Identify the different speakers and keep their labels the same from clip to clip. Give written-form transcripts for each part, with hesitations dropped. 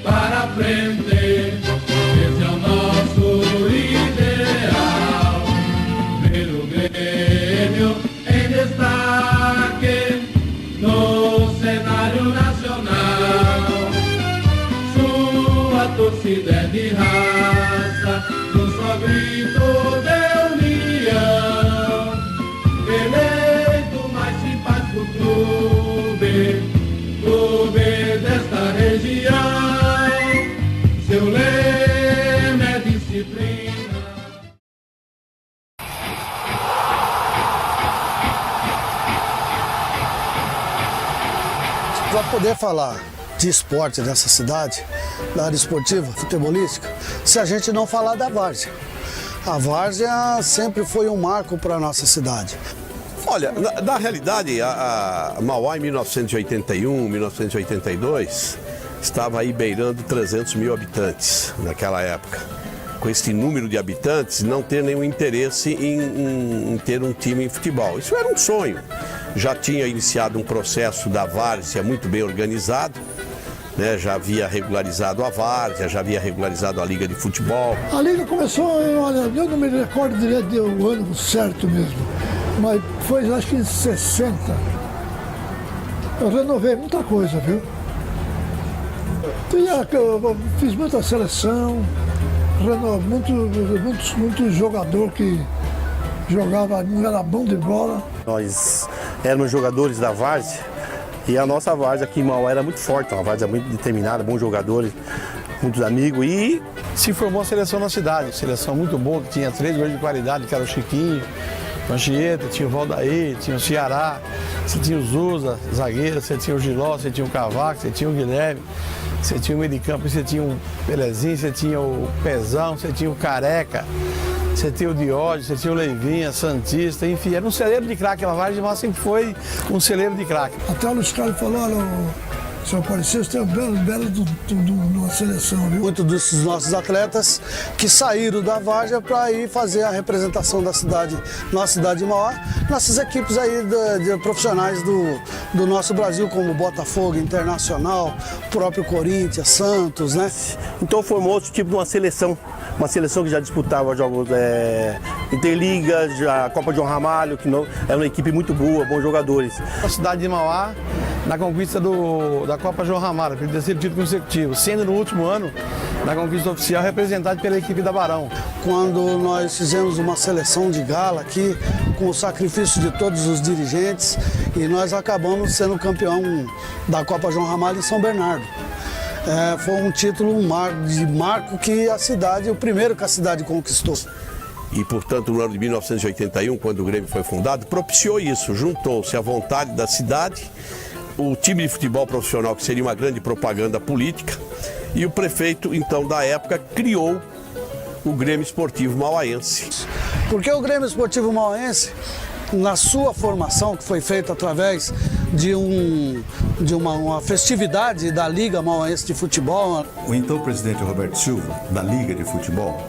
Speaker 1: para frente. Esse é o nosso ideal. Ver o Grêmio em destaque no cenário nacional. Sua torcida é de raça, no só grito de união. Eleito mais simpático clube desta região. Seu lema é disciplina.
Speaker 2: Para poder falar de esporte nessa cidade, da área esportiva, futebolística, se a gente não falar da várzea. A várzea sempre foi um marco para a nossa cidade.
Speaker 3: Olha, na realidade, a Mauá em 1981, 1982, estava aí beirando 300 mil habitantes naquela época. Com esse número de habitantes, não ter nenhum interesse em ter um time em futebol. Isso era um sonho. Já tinha iniciado um processo da várzea muito bem organizado, né? Já havia regularizado a várzea, já havia regularizado a liga de futebol.
Speaker 4: A liga começou, olha, eu não me recordo direito do ano certo mesmo, mas foi acho que em 60. Eu renovei muita coisa, viu? Eu fiz muita seleção, muito jogador que jogava, não era bom de bola.
Speaker 5: Nós éramos jogadores da várzea e a nossa várzea aqui em Mauá era muito forte, uma várzea muito determinada, bons jogadores, muitos amigos e
Speaker 6: se formou a seleção na cidade, seleção muito boa, que tinha 3 goleiros de qualidade, que era o Chiquinho, o Anchieta, tinha o Valdaí, tinha o Ceará, você tinha o Zuza, zagueiro, você tinha o Giló, você tinha o Cavaco, você tinha o Guilherme, você tinha o meio de campo, você tinha o Pelezinho, você tinha o Pezão, você tinha o Careca, você tinha o Diógenes, você tinha o Leivinha, Santista, enfim, era um celeiro de craque, a Vargem de Mauá sempre foi um celeiro de craque.
Speaker 4: Até o Luiz Carlos falou, olha, seu Aparecido, você tem um belo de uma seleção, viu?
Speaker 2: Muitos desses nossos atletas que saíram da várzea para ir fazer a representação da cidade, nossa cidade de Mauá, nossas equipes aí de profissionais do nosso Brasil, como Botafogo, Internacional, próprio Corinthians, Santos, né?
Speaker 5: então formou-se tipo de uma seleção que já disputava jogos Interliga, a Copa João Ramalho, que não, era uma equipe muito boa, bons jogadores.
Speaker 6: A cidade de Mauá, na conquista da Copa João Ramalho, pelo terceiro título consecutivo, sendo no último ano, na conquista oficial, representado pela equipe da Barão.
Speaker 2: Quando nós fizemos uma seleção de gala aqui, com o sacrifício de todos os dirigentes, e nós acabamos sendo campeão da Copa João Ramalho em São Bernardo. Foi um título de marco que a cidade, o primeiro que a cidade conquistou.
Speaker 3: E, portanto, no ano de 1981, quando o Grêmio foi fundado, propiciou isso, juntou-se à vontade da cidade, o time de futebol profissional, que seria uma grande propaganda política, e o prefeito, então, da época, criou o Grêmio Esportivo Mauaense.
Speaker 2: Porque o Grêmio Esportivo Mauaense, na sua formação, que foi feita através de uma festividade da Liga Mauaense de Futebol.
Speaker 7: O então presidente Roberto Silva, da Liga de Futebol,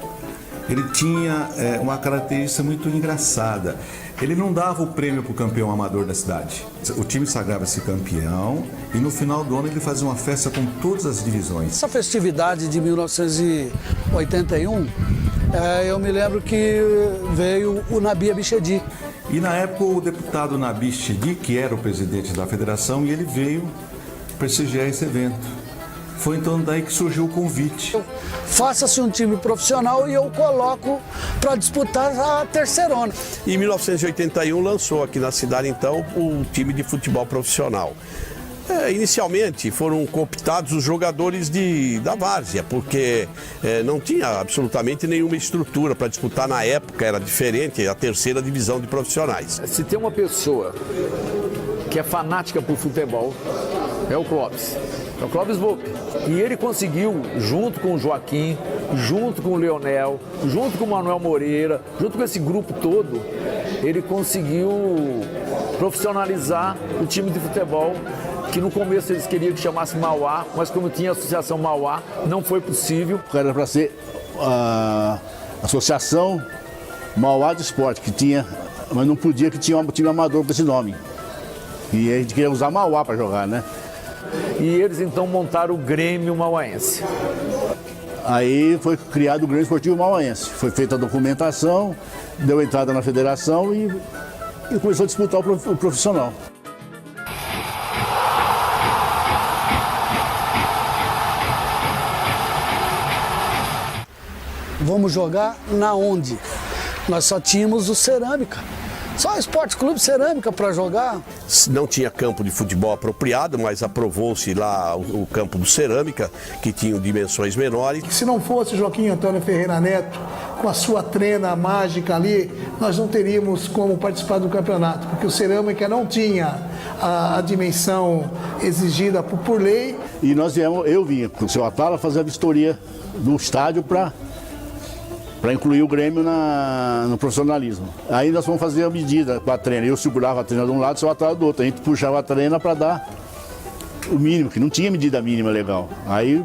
Speaker 7: ele tinha uma característica muito engraçada. Ele não dava o prêmio para o campeão amador da cidade. O time sagrava-se campeão e no final do ano ele fazia uma festa com todas as divisões.
Speaker 2: Essa festividade de 1981, eu me lembro que veio o Nabi Abichedi.
Speaker 7: E na época o deputado Nabi Chedi, que era o presidente da federação, e ele veio prestigiar esse evento. Foi então daí que surgiu o convite.
Speaker 2: Faça-se um time profissional e eu coloco para disputar a terceirona.
Speaker 3: E em 1981 lançou aqui na cidade, então, o time de futebol profissional. Inicialmente foram cooptados os jogadores da várzea, porque não tinha absolutamente nenhuma estrutura para disputar na época, era diferente, a terceira divisão de profissionais.
Speaker 8: Se tem uma pessoa que é fanática por futebol, é o Clóvis. É o Clóvis Volpi. E ele conseguiu, junto com o Joaquim, junto com o Leonel, junto com o Manuel Moreira, junto com esse grupo todo, ele conseguiu profissionalizar o time de futebol, que no começo eles queriam que chamasse Mauá, mas como tinha a Associação Mauá, não foi possível.
Speaker 5: Era para ser a Associação Mauá de Esporte, que tinha, mas não podia, que tinha um time amador com esse nome. E a gente queria usar Mauá para jogar, né?
Speaker 8: e eles então montaram o Grêmio Mauaense.
Speaker 9: Aí foi criado o Grêmio Esportivo Mauaense. Foi feita a documentação, deu entrada na federação e começou a disputar o profissional.
Speaker 2: Vamos jogar na onde? Nós só tínhamos o Cerâmica. Só o Esporte Clube Cerâmica para jogar.
Speaker 3: Não tinha campo de futebol apropriado, mas aprovou-se lá o campo do Cerâmica, que tinha dimensões menores.
Speaker 4: Se não fosse Joaquim Antônio Ferreira Neto, com a sua trena mágica ali, nós não teríamos como participar do campeonato, porque o Cerâmica não tinha a dimensão exigida por lei.
Speaker 9: E eu vinha com o seu Atala fazer a vistoria do estádio para incluir o Grêmio no profissionalismo. Aí nós fomos fazer a medida com a trena. Eu segurava a trena de um lado e o seu Atala do outro. A gente puxava a trena para dar o mínimo, que não tinha medida mínima legal. Aí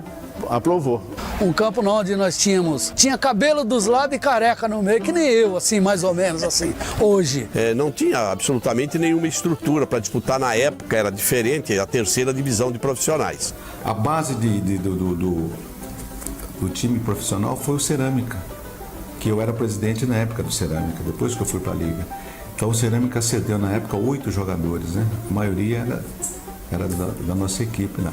Speaker 9: aprovou.
Speaker 2: Um campo onde nós tinha cabelo dos lados e careca no meio, que nem eu, assim, mais ou menos assim, hoje.
Speaker 3: Não tinha absolutamente nenhuma estrutura para disputar na época, era diferente, a terceira divisão de profissionais.
Speaker 7: A base do time profissional foi o Cerâmica, que eu era presidente na época do Cerâmica, depois que eu fui para a Liga. Então o Cerâmica cedeu na época 8 jogadores, né? A maioria era da nossa equipe, né?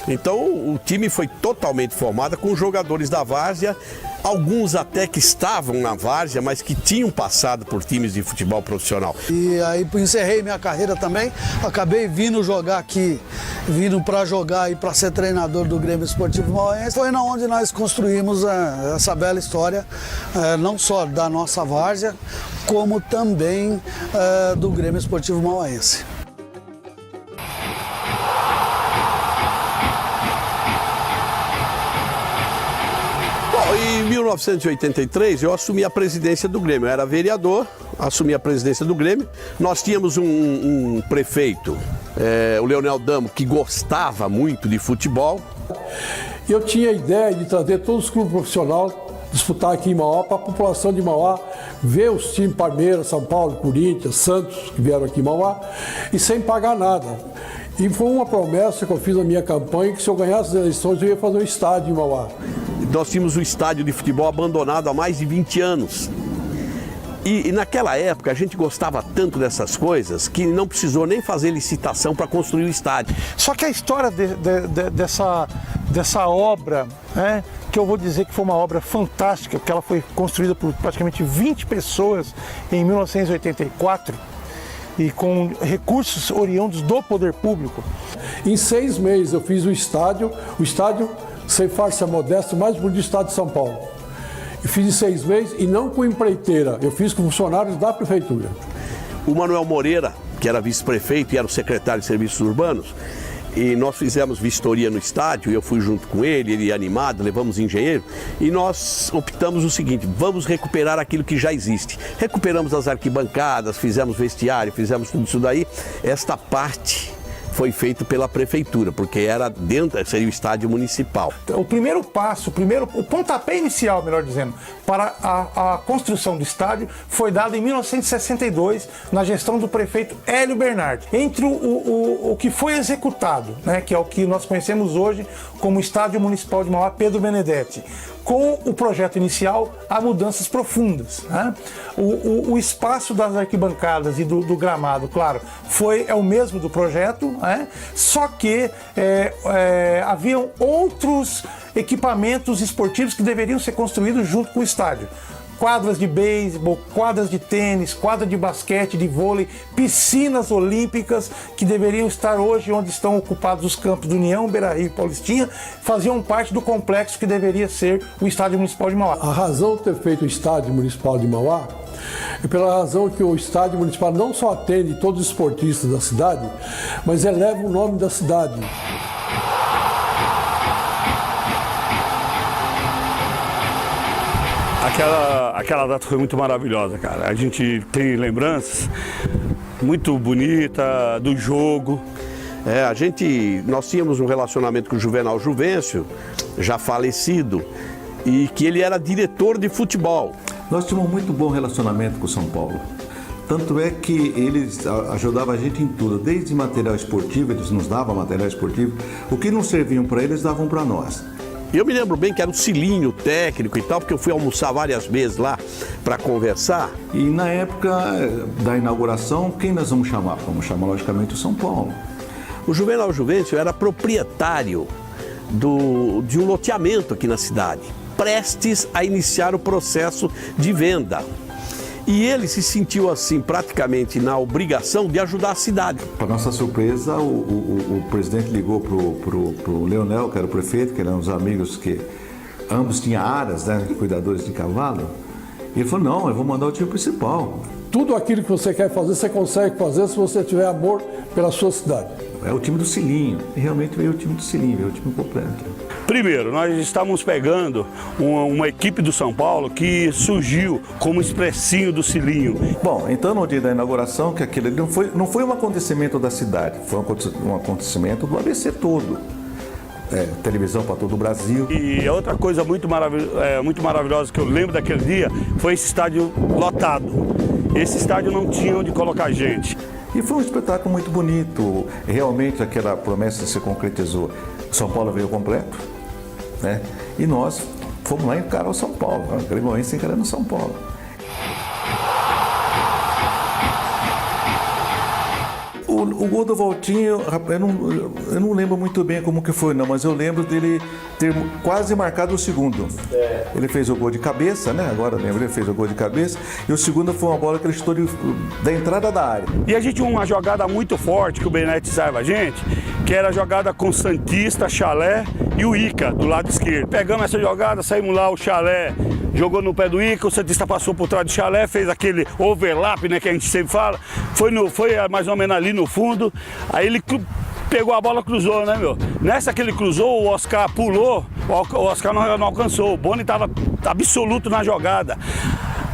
Speaker 3: Então o time foi totalmente formado com jogadores da várzea, alguns até que estavam na várzea, mas que tinham passado por times de futebol profissional.
Speaker 2: E aí encerrei minha carreira também, acabei vindo jogar aqui, vindo para jogar e para ser treinador do Grêmio Esportivo Mauaense. Foi na onde nós construímos essa bela história, não só da nossa várzea, como também do Grêmio Esportivo Mauaense.
Speaker 3: Em 1983 eu assumi a presidência do Grêmio, eu era vereador, assumi a presidência do Grêmio. Nós tínhamos um prefeito, o Leonel Damo, que gostava muito de futebol.
Speaker 10: Eu tinha a ideia de trazer todos os clubes profissionais, disputar aqui em Mauá, para a população de Mauá ver os times Palmeiras, São Paulo, Corinthians, Santos, que vieram aqui em Mauá, e sem pagar nada. E foi uma promessa que eu fiz na minha campanha, que se eu ganhasse as eleições eu ia fazer um estádio em Mauá.
Speaker 3: Nós tínhamos um estádio de futebol abandonado há mais de 20 anos. E naquela época a gente gostava tanto dessas coisas que não precisou nem fazer licitação para construir o estádio.
Speaker 11: Só que a história dessa obra, né, que eu vou dizer que foi uma obra fantástica, porque ela foi construída por praticamente 20 pessoas em 1984, e com recursos oriundos do poder público.
Speaker 10: Em 6 meses eu fiz o estádio, sem farsa modesta, mais bonito do estado de São Paulo. Eu fiz em 6 meses e não com empreiteira, eu fiz com funcionários da prefeitura.
Speaker 3: O Manuel Moreira, que era vice-prefeito e era o secretário de Serviços Urbanos, e nós fizemos vistoria no estádio, eu fui junto com ele animado, levamos engenheiro, e nós optamos o seguinte: vamos recuperar aquilo que já existe. Recuperamos as arquibancadas, fizemos vestiário, fizemos tudo isso daí. Esta parte foi feito pela prefeitura, porque era dentro, seria o estádio municipal.
Speaker 11: O primeiro passo, o pontapé inicial, melhor dizendo, para a construção do estádio foi dado em 1962, na gestão do prefeito Hélio Bernardi. Entre o que foi executado, né, que é o que nós conhecemos hoje como Estádio Municipal de Mauá Pedro Benedetti, com o projeto inicial, há mudanças profundas, né? O espaço das arquibancadas e do gramado, claro, é o mesmo do projeto, né? Só que haviam outros equipamentos esportivos que deveriam ser construídos junto com o estádio. Quadras de beisebol, quadras de tênis, quadra de basquete, de vôlei, piscinas olímpicas que deveriam estar hoje onde estão ocupados os campos do União, Beira-Rio e Paulistinha, faziam parte do complexo que deveria ser o Estádio Municipal de Mauá.
Speaker 10: A razão de ter feito o Estádio Municipal de Mauá é pela razão que o Estádio Municipal não só atende todos os esportistas da cidade, mas eleva o nome da cidade.
Speaker 12: Aquela data foi muito maravilhosa, cara. A gente tem lembranças muito bonitas do jogo.
Speaker 3: Nós tínhamos um relacionamento com o Juvenal Juvencio, já falecido, e que ele era diretor de futebol.
Speaker 7: Nós tínhamos um muito bom relacionamento com o São Paulo. Tanto é que eles ajudavam a gente em tudo, desde material esportivo, eles nos davam material esportivo. O que não serviam para eles, davam para nós.
Speaker 3: Eu me lembro bem que era o Cilinho técnico e tal, porque eu fui almoçar várias vezes lá para conversar.
Speaker 7: E na época da inauguração, quem nós vamos chamar? Vamos chamar, logicamente, o São Paulo.
Speaker 3: O Juvenal Juvencio era proprietário de um loteamento aqui na cidade, prestes a iniciar o processo de venda. E ele se sentiu assim, praticamente na obrigação de ajudar a cidade.
Speaker 7: Para nossa surpresa, o presidente ligou pro Leonel, que era o prefeito, que eram os amigos que ambos tinham aras, né, cuidadores de cavalo. E ele falou, não, eu vou mandar o time principal.
Speaker 10: Tudo aquilo que você quer fazer, você consegue fazer se você tiver amor pela sua cidade.
Speaker 7: É o time do Cilinho. E realmente veio o time do Cilinho, veio o time completo.
Speaker 12: Primeiro, nós estávamos pegando uma equipe do São Paulo que surgiu como expressinho do Cilinho.
Speaker 7: Bom, então no dia da inauguração, que aquilo não foi um acontecimento da cidade, foi um acontecimento do ABC todo. Televisão para todo o Brasil.
Speaker 12: E outra coisa muito maravilhosa que eu lembro daquele dia foi esse estádio lotado. Esse estádio não tinha onde colocar gente.
Speaker 7: E foi um espetáculo muito bonito. Realmente aquela promessa se concretizou. São Paulo veio completo, né? E nós fomos lá encarar o São Paulo, a Grêmioense encarando o São Paulo. O gol do Valtinho, eu não lembro muito bem como que foi, não, mas eu lembro dele ter quase marcado o segundo. Ele fez o gol de cabeça, né? Agora eu lembro, ele fez o gol de cabeça. E o segundo foi uma bola que ele chutou da entrada da área.
Speaker 12: E a gente tinha uma jogada muito forte que o Benetti saiba a gente, que era a jogada com o Santista, Chalé e o Ica, do lado esquerdo. Pegamos essa jogada, saímos lá, o Chalé jogou no pé do Ica, o Santista passou por trás do Chalé, fez aquele overlap, né, que a gente sempre fala. Foi mais ou menos ali no fundo, aí ele pegou a bola, cruzou, né, meu? Nessa que ele cruzou, o Oscar pulou, o Oscar não alcançou, o Boni estava absoluto na jogada.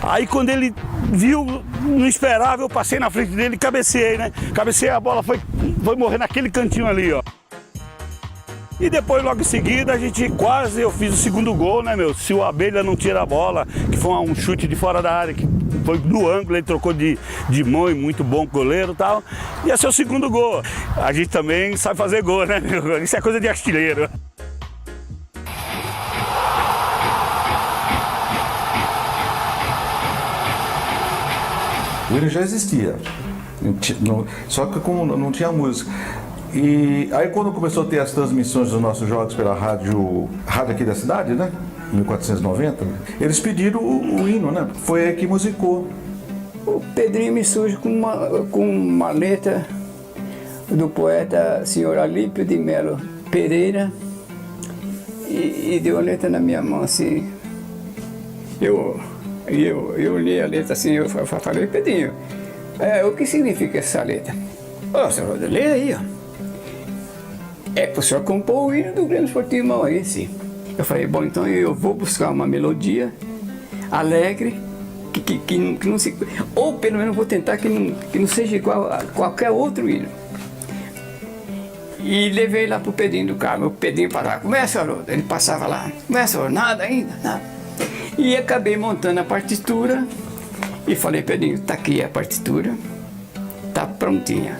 Speaker 12: Aí quando ele viu, não esperava, eu passei na frente dele e cabeceei, né? Cabeceei, a bola foi morrer naquele cantinho ali, ó. E depois, logo em seguida, eu fiz o segundo gol, né, meu? Se o Abelha não tira a bola, que foi um chute de fora da área, que foi no ângulo, ele trocou de mão, e muito bom goleiro e tal. Ia ser o segundo gol. A gente também sabe fazer gol, né, meu? Isso é coisa de artilheiro.
Speaker 7: O hino já existia, só que como não tinha música. E aí quando começou a ter as transmissões dos nossos jogos pela rádio aqui da cidade, né? 1490, eles pediram o hino, né? Foi aí que musicou.
Speaker 13: O Pedrinho me surge com uma letra do poeta senhor Alípio de Melo Pereira e deu a letra na minha mão assim. Eu li a letra assim, eu falei, Pedrinho, o que significa essa letra? Senhor, lê aí, ó. É que o senhor compôs o hino do Grêmio Esportivo Mauaense. Eu falei, bom, então eu vou buscar uma melodia alegre, que não se... Ou pelo menos vou tentar que não seja igual a qualquer outro hino. E levei lá pro Pedrinho do Carmo. O Pedrinho falava, começa, Haroldo. Ele passava lá, começa, Haroldo, nada ainda, nada. E acabei montando a partitura e falei, Pedrinho, tá aqui a partitura, tá prontinha.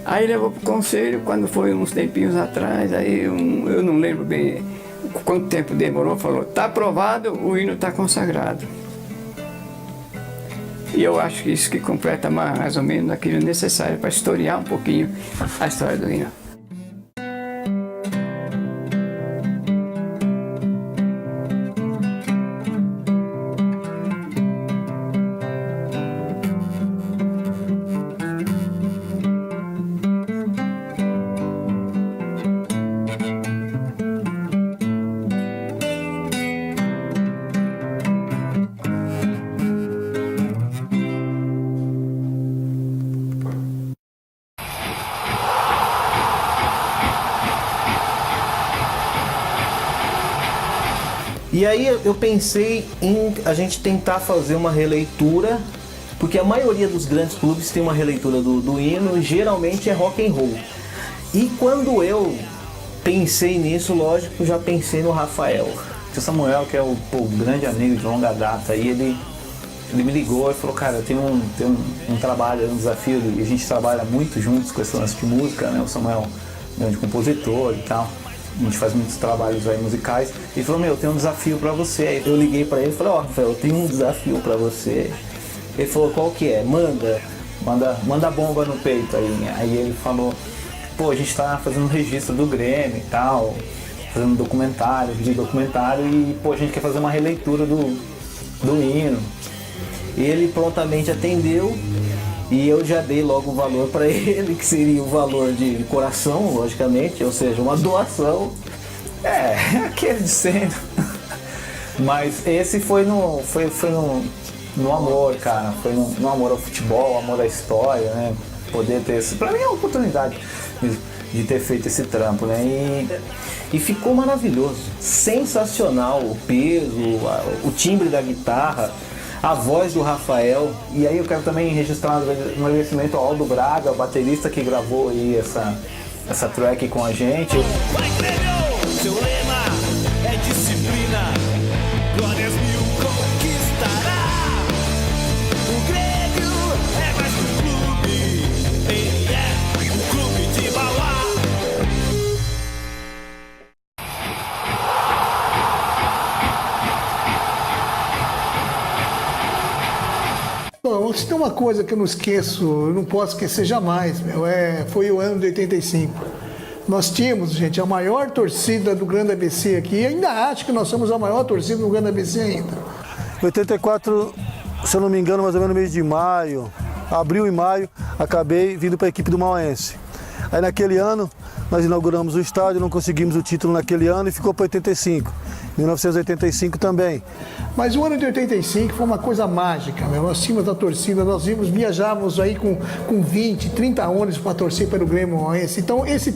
Speaker 13: Aí levou pro conselho, quando foi uns tempinhos atrás, aí eu não lembro bem quanto tempo demorou, falou, tá aprovado, o hino tá consagrado. E eu acho que isso que completa mais ou menos aquilo necessário para historiar um pouquinho a história do hino.
Speaker 14: E aí eu pensei em a gente tentar fazer uma releitura, porque a maioria dos grandes clubes tem uma releitura do hino, e geralmente é rock and roll. E quando eu pensei nisso, lógico, já pensei no Rafael.
Speaker 15: O Samuel, que é o grande amigo de longa data, aí ele Ele me ligou e falou, cara, eu tenho um trabalho, um desafio, e a gente trabalha muito juntos com esse lance de música, né? O Samuel é grande compositor e tal. A gente faz muitos trabalhos aí musicais. Ele falou, eu tenho um desafio pra você. Aí eu liguei pra ele e falei, Rafael, eu tenho um desafio pra você. Ele falou, qual que é? Manda bomba no peito aí. Aí ele falou, pô, a gente tá fazendo um registro do Grêmio e tal, fazendo documentário, vídeo documentário, e pô, a gente quer fazer uma releitura do hino.
Speaker 14: E ele prontamente atendeu e eu já dei logo o valor para ele, que seria o valor de coração, logicamente, ou seja, uma doação.
Speaker 15: Aquele de sempre. Mas esse foi no amor, cara. Foi no amor ao futebol, amor à história, né? Poder ter esse. Pra mim é uma oportunidade de ter feito esse trampo, né?
Speaker 14: E ficou maravilhoso, sensacional o peso, o timbre da guitarra, a voz do Rafael.
Speaker 15: E aí eu quero também registrar um agradecimento ao Aldo Braga, o baterista que gravou aí essa track com a gente.
Speaker 1: Vai, Grêmio! Seu lema é disciplina, glórias mil conquistará. O Grêmio é mais que um clube, ele é um clube de Mauá.
Speaker 4: Bom, se tem uma coisa que eu não esqueço, eu não posso esquecer jamais, foi o ano de 85. Nós tínhamos, gente, a maior torcida do Grande ABC aqui, e ainda acho que nós somos a maior torcida do Grande ABC ainda.
Speaker 10: 84, se eu não me engano, mais ou menos no mês de maio, abril e maio, acabei vindo para a equipe do Mauense. Aí naquele ano, nós inauguramos o estádio, não conseguimos o título naquele ano e ficou para 85. 1985 também.
Speaker 4: Mas o ano de 85 foi uma coisa mágica, nós tínhamos a torcida, nós viajávamos aí com 20, 30 ônibus para torcer pelo Grêmio Mauense. Então esse